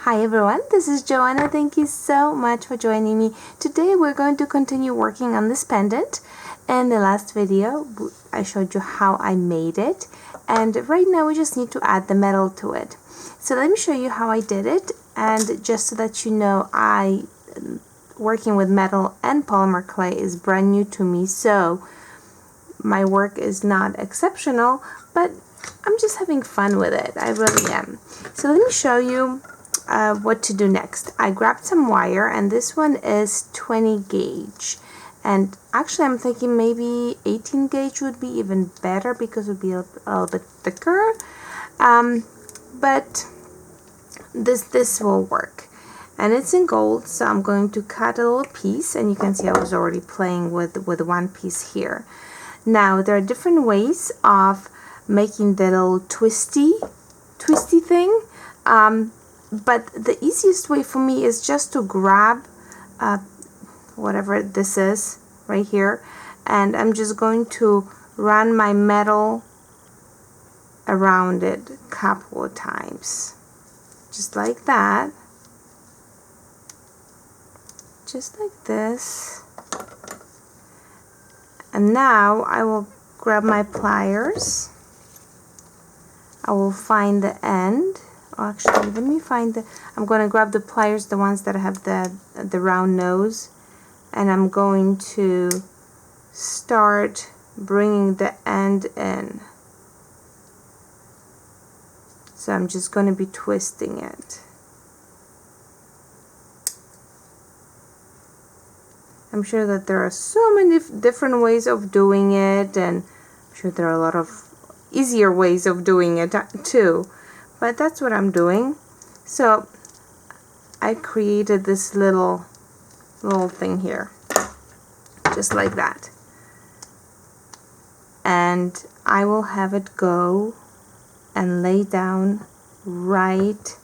Hi everyone, this is Joanna. Thank you so much for joining me. Today we're going to continue working on this pendant. In the last video I showed you how I made it, and right now we just need to add the metal to it. So let me show you how I did it, and just so that you know, working with metal and polymer clay is brand new to me, so my work is not exceptional, but I'm just having fun with it. I really am. So let me show you what to do next. I grabbed some wire, and this one is 20 gauge, and actually I'm thinking maybe 18 gauge would be even better because it would be a little bit thicker, but this will work, and it's in gold. So I'm going to cut a little piece, and you can see I was already playing with one piece here. Now there are different ways of making the little twisty thing, but the easiest way for me is just to grab whatever this is right here, and I'm just going to run my metal around it a couple of times, just like that, just like this. And now I will grab my pliers. I will find the end. Actually, let me find the, I'm going to grab the pliers, the ones that have the round nose, and I'm going to start bringing the end in. So I'm just going to be twisting it. I'm sure that there are so many different ways of doing it, and I'm sure there are a lot of easier ways of doing it too. But that's what I'm doing. So I created this little thing here, just like that, and I will have it go and lay down right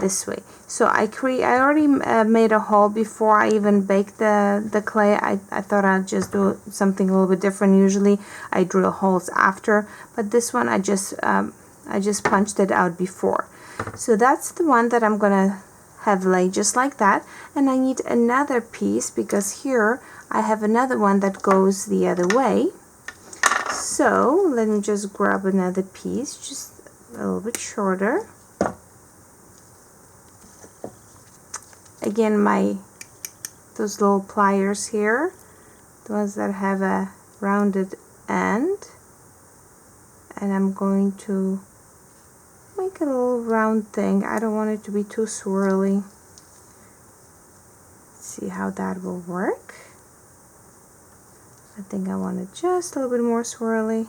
this way. So I already made a hole before I even baked the clay. I thought I'd just do something a little bit different. Usually I drill holes after, but this one I just punched it out before. So that's the one that I'm gonna have lay just like that, and I need another piece because here I have another one that goes the other way. So let me just grab another piece, just a little bit shorter. Again, those little pliers here, the ones that have a rounded end, and I'm going to make a little round thing. I don't want it to be too swirly. Let's see how that will work. I think I want it just a little bit more swirly.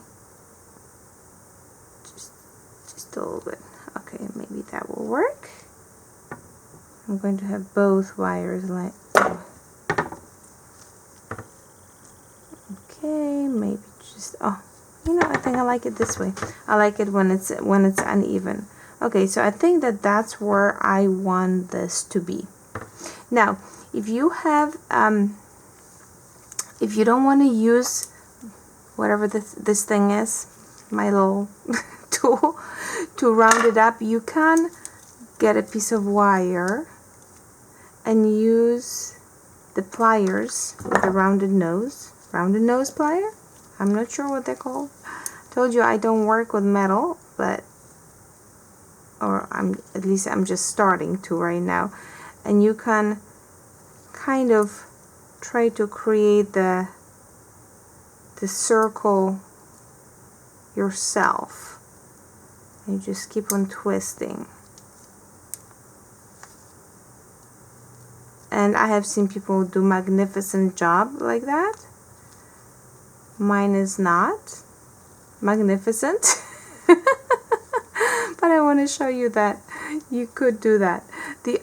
Just a little bit. Okay, maybe that will work. I'm going to have both wires like, okay, maybe just, oh, you know, I think I like it this way. I like it when it's uneven. Okay, so I think that's where I want this to be. Now, if you have, if you don't want to use whatever this thing is, my little tool, to round it up, you can get a piece of wire and use the pliers with a rounded nose plier. I'm not sure what they're called. Told you I don't work with metal, but at least I'm just starting to right now. And you can kind of try to create the circle yourself, and you just keep on twisting. And I have seen people do magnificent job like that. Mine is not magnificent, but I want to show you that you could do that.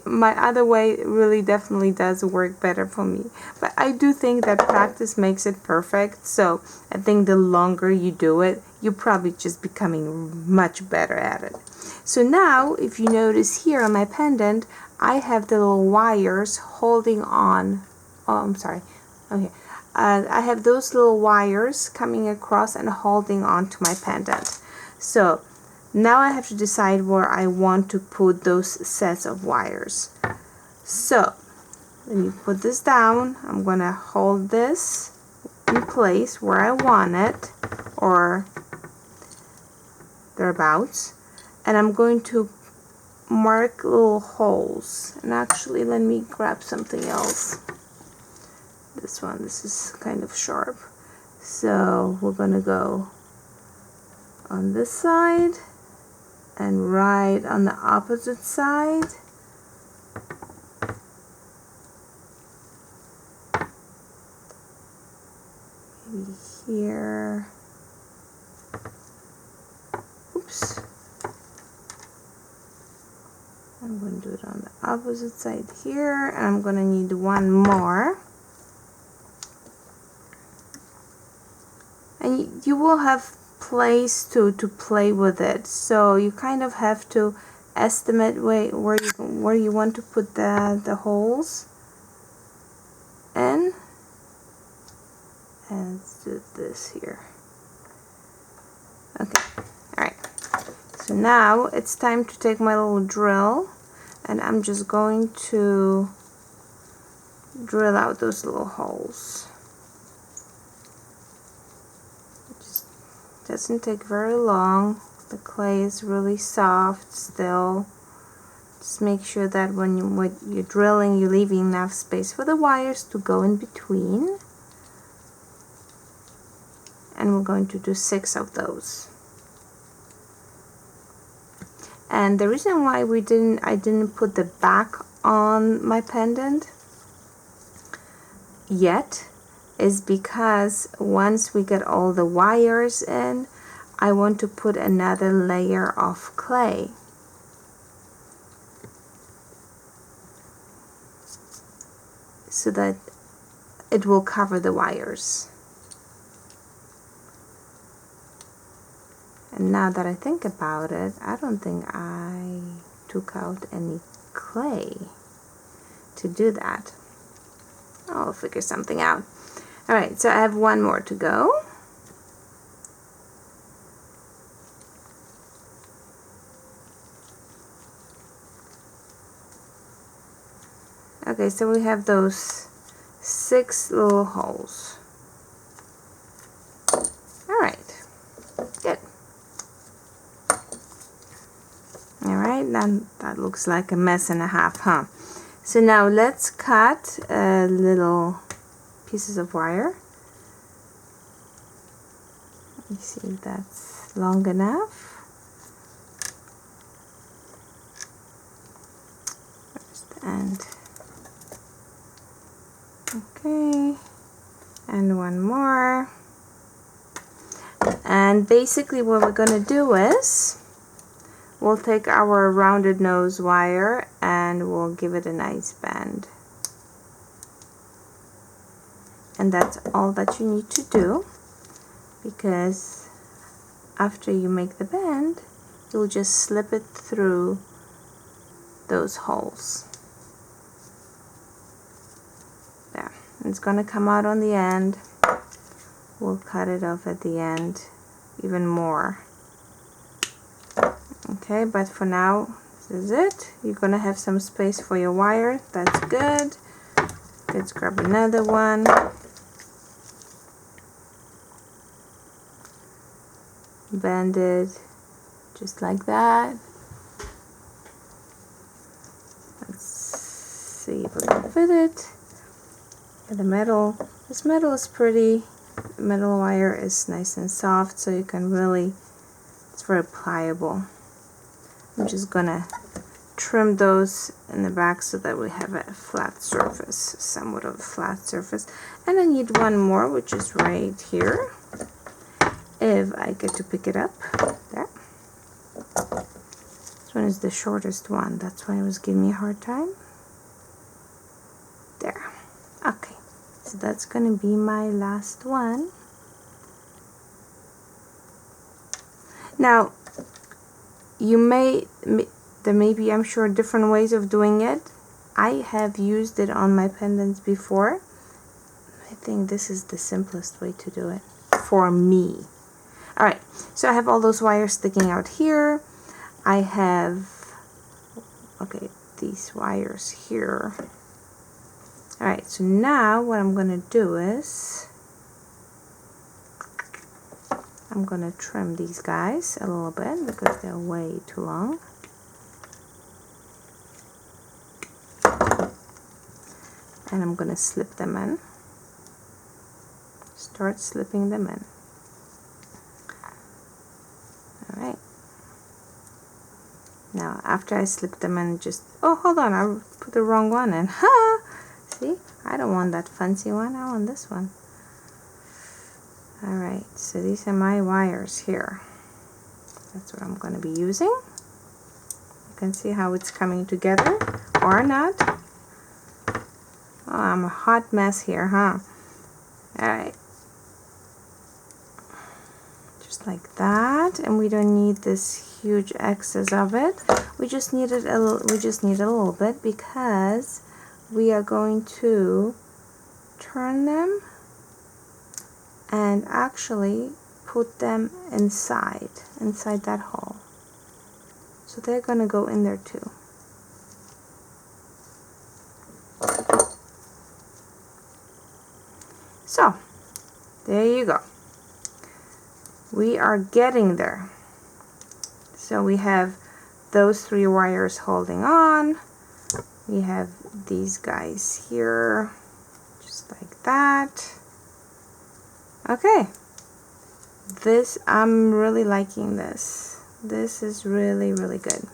My other way really definitely does work better for me, but I do think that practice makes it perfect. So I think the longer you do it, you're probably just becoming much better at it. So now, if you notice here on my pendant, I have the little wires holding on. Oh, I'm sorry. Okay. I have those little wires coming across and holding on to my pendant. So Now I have to decide where I want to put those sets of wires. So let me put this down. I'm gonna hold this in place where I want it, or thereabouts, and I'm going to mark little holes. And actually, let me grab something else. This is kind of sharp, so we're gonna go on this side and right on the opposite side. Maybe here. Oops. I'm going to do it on the opposite side here, and I'm going to need one more. And you will have place to play with it, so you kind of have to estimate where you want to put the holes in. And let's do this here. Okay, alright. So now it's time to take my little drill, and I'm just going to drill out those little holes. It just doesn't take very long. The clay is really soft still. Just make sure that when you're drilling, you're leaving enough space for the wires to go in between. And we're going to do 6 of those. And the reason why I didn't put the back on my pendant yet is because once we get all the wires in, I want to put another layer of clay. So that it will cover the wires. And now that I think about it, I don't think I took out any clay to do that. I'll figure something out. Alright, so I have one more to go. Okay, so we have those 6 little holes. Alright, good. Alright, then that looks like a mess and a half, huh? So now let's cut little pieces of wire. Let me see if that's long enough. First end. Okay, and one more. And basically what we're going to do is we'll take our rounded nose wire and we'll give it a nice bend. And that's all that you need to do, because after you make the bend, you'll just slip it through those holes. There. It's going to come out on the end. We'll cut it off at the end even more. Okay, but for now, this is it. You're going to have some space for your wire. That's good. Let's grab another one. Bend it just like that. Let's see if we can fit it. And the metal, this metal is pretty. The metal wire is nice and soft, so you can really, it's very pliable. I'm just gonna trim those in the back so that we have a flat surface, somewhat of a flat surface. And I need one more, which is right here, if I get to pick it up. There. This one is the shortest one, that's why it was giving me a hard time. There. Okay, so that's gonna be my last one. Now, there may be, I'm sure, different ways of doing it. I have used it on my pendants before. I think this is the simplest way to do it for me. Alright, so I have all those wires sticking out here. I have, okay, these wires here. Alright, so now what I'm going to do is I'm going to trim these guys a little bit because they're way too long. And I'm going to slip them in. Start slipping them in. Alright. Now after I slip them in, just, oh, hold on, I put the wrong one in. Ha! See? I don't want that fancy one, I want this one. Alright, so these are my wires here. That's what I'm going to be using. You can see how it's coming together, or not. Oh, I'm a hot mess here, huh? Alright. Just like that, and we don't need this huge excess of it. We just need it a little, we just need a little bit because we are going to turn them and actually put them inside that hole. So they're going to go in there too. So, there you go. We are getting there. So we have those 3 wires holding on. We have these guys here, just like that. Okay. This, I'm really liking this. This is really, really good.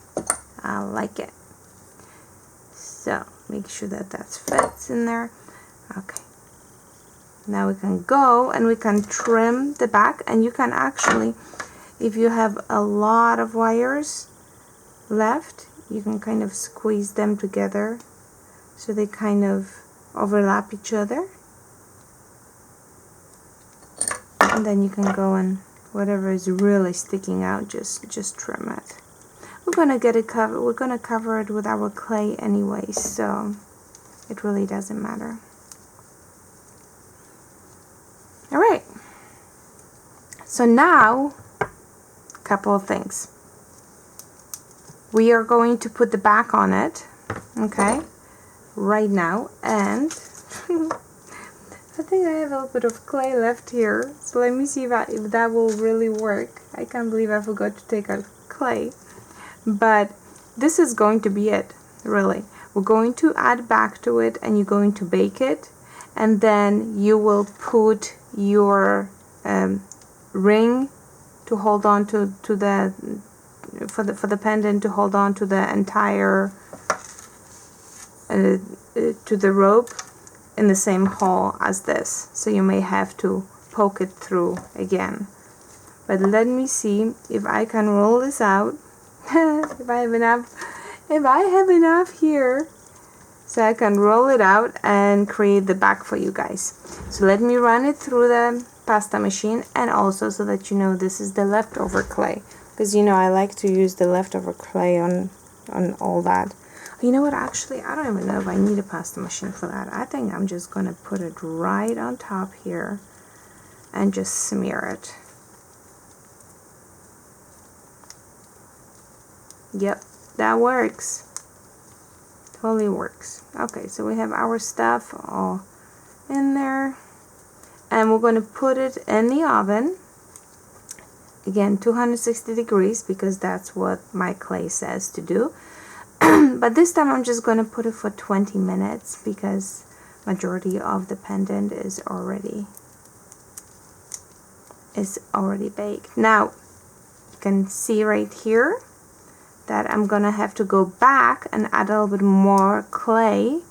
I like it. So, make sure that fits in there. Okay. Now we can go and we can trim the back, and you can actually, if you have a lot of wires left, you can kind of squeeze them together so they kind of overlap each other, and then you can go and whatever is really sticking out, just trim it. We're gonna get it covered. We're gonna cover it with our clay anyway, so it really doesn't matter. Alright, so now a couple of things. We are going to put the back on it, okay, right now, and I think I have a little bit of clay left here, so let me see if that will really work. I can't believe I forgot to take out clay, but this is going to be it, really. We're going to add back to it, and you're going to bake it, and then you will put your ring to hold on to the for the pendant, to hold on to the entire to the rope in the same hole as this, so you may have to poke it through again. But let me see if I can roll this out. if I have enough here, so I can roll it out and create the back for you guys. So let me run it through the pasta machine, and also so that you know this is the leftover clay, because you know I like to use the leftover clay on all that. You know what, actually I don't even know if I need a pasta machine for that. I think I'm just gonna put it right on top here and just smear it. Yep, that works. Totally works. Okay, so we have our stuff all in there, and we're going to put it in the oven. Again, 260 degrees, because that's what my clay says to do. But this time I'm just going to put it for 20 minutes because majority of the pendant is already baked. Now you can see right here that I'm gonna have to go back and add a little bit more clay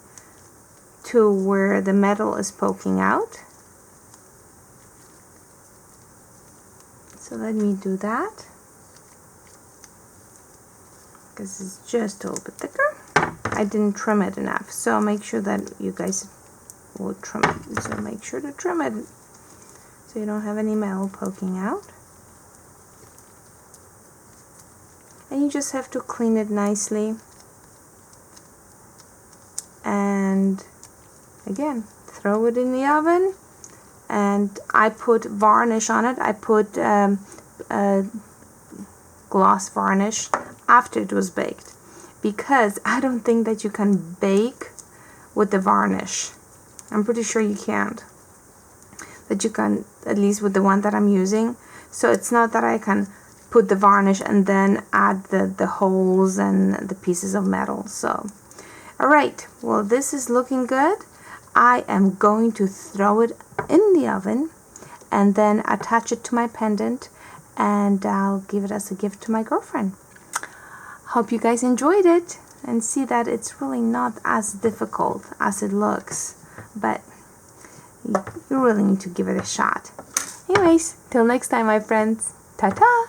to where the metal is poking out. So let me do that, because it's just a little bit thicker. I didn't trim it enough, so make sure that you guys will trim it. So make sure to trim it so you don't have any metal poking out. And you just have to clean it nicely, and again throw it in the oven and I put varnish on it. I put gloss varnish after it was baked, because I don't think that you can bake with the varnish. I'm pretty sure you can't. That you can, at least with the one that I'm using. So it's not that I can put the varnish and then add the holes and the pieces of metal. So, alright, well, this is looking good. I am going to throw it in the oven and then attach it to my pendant, and I'll give it as a gift to my girlfriend. Hope you guys enjoyed it, and see that it's really not as difficult as it looks, but you really need to give it a shot. Anyways, till next time, my friends. Ta-ta!